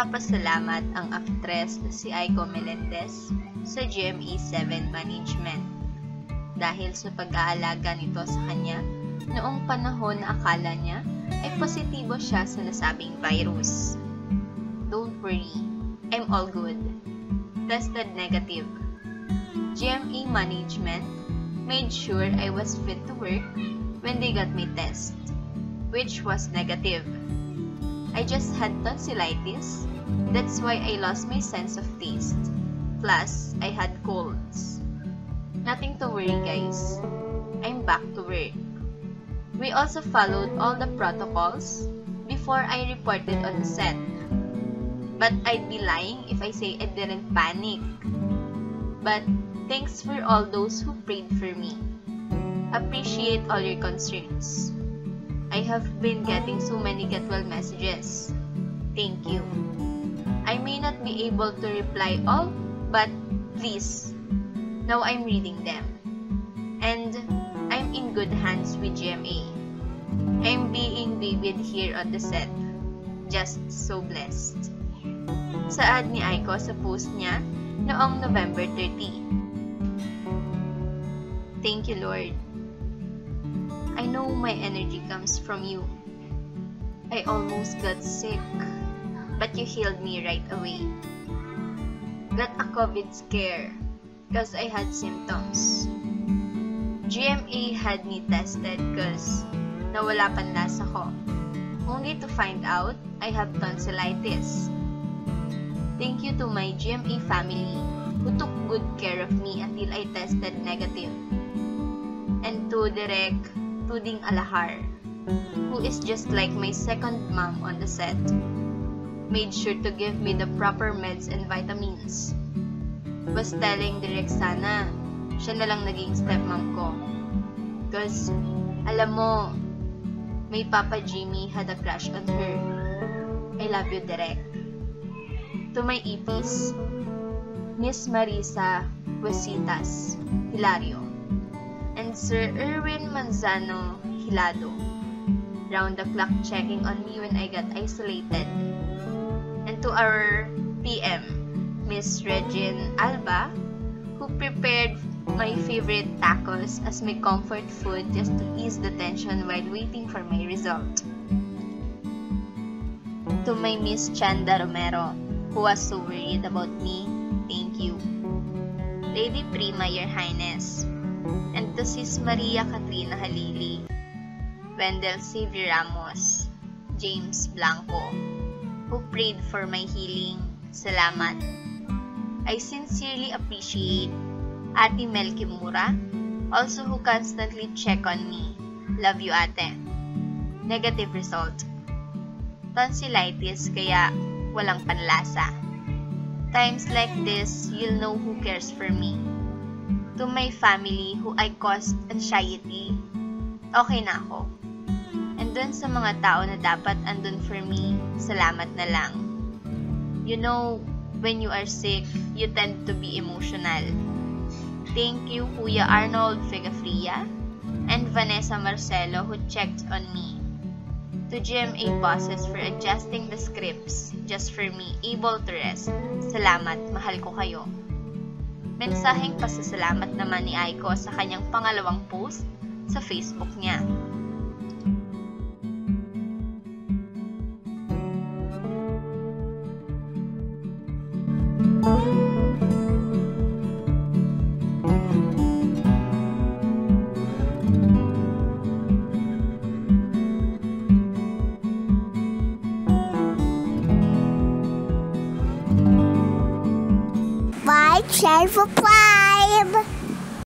Nagpapasalamat ang aktres na si Aiko Melendez sa GMA7 Management dahil sa pag-aalaga nito sa kanya noong panahon na akala niya ay positibo siya sa nasabing virus. Don't worry, I'm all good. Tested negative. GMA Management made sure I was fit to work when they got my test, which was negative. I just had tonsillitis, that's why I lost my sense of taste. Plus, I had colds. Nothing to worry, guys. I'm back to work. We also followed all the protocols before I reported on the set. But I'd be lying if I say I didn't panic. But thanks for all those who prayed for me. Appreciate all your concerns. I have been getting so many get well messages. Thank you. I may not be able to reply all, but please, now I'm reading them. And I'm in good hands with GMA. I'm being babied here on the set. Just so blessed. Saad ni Aiko sa post niya noong November 30. Thank you, Lord. I know my energy comes from you. I almost got sick, but you healed me right away. Got a COVID scare because I had symptoms. GMA had me tested because nawala panlasa ko, only to find out I have tonsillitis. Thank you to my GMA family who took good care of me until I tested negative. And to Direk Tuding Alahar, who is just like my second mom on the set, made sure to give me the proper meds and vitamins. Was telling Direk sana, siya na lang naging stepmom ko. Cause, alam mo, may Papa Jimmy had a crush on her. I love you, Direk. To my EPs, Miss Marisa Huesitas Hilario, and Sir Erwin Manzano Hilado, round the clock checking on me when I got isolated. And to our PM, Miss Regine Alba, who prepared my favorite tacos as my comfort food just to ease the tension while waiting for my result. To my Miss Chanda Romero, who was so worried about me, thank you. Lady Prima, Your Highness, and to Sis Maria Katrina Halili, Wendell Xavier Ramos, James Blanco, who prayed for my healing. Salamat. I sincerely appreciate Ate Mel Kimura, also who constantly check on me. Love you, ate. Negative result. Tonsillitis kaya walang panlasa. Times like this, you'll know who cares for me. To my family who I caused anxiety, okay na ako. And dun sa mga tao na dapat andun for me, salamat na lang. You know, when you are sick, you tend to be emotional. Thank you, Kuya Arnold Figafria and Vanessa Marcelo who checked on me. To GMA bosses for adjusting the scripts just for me able to rest. Salamat, mahal ko kayo. Mensaheng pasasalamat naman ni Aiko sa kanyang pangalawang post sa Facebook niya. Share for 5.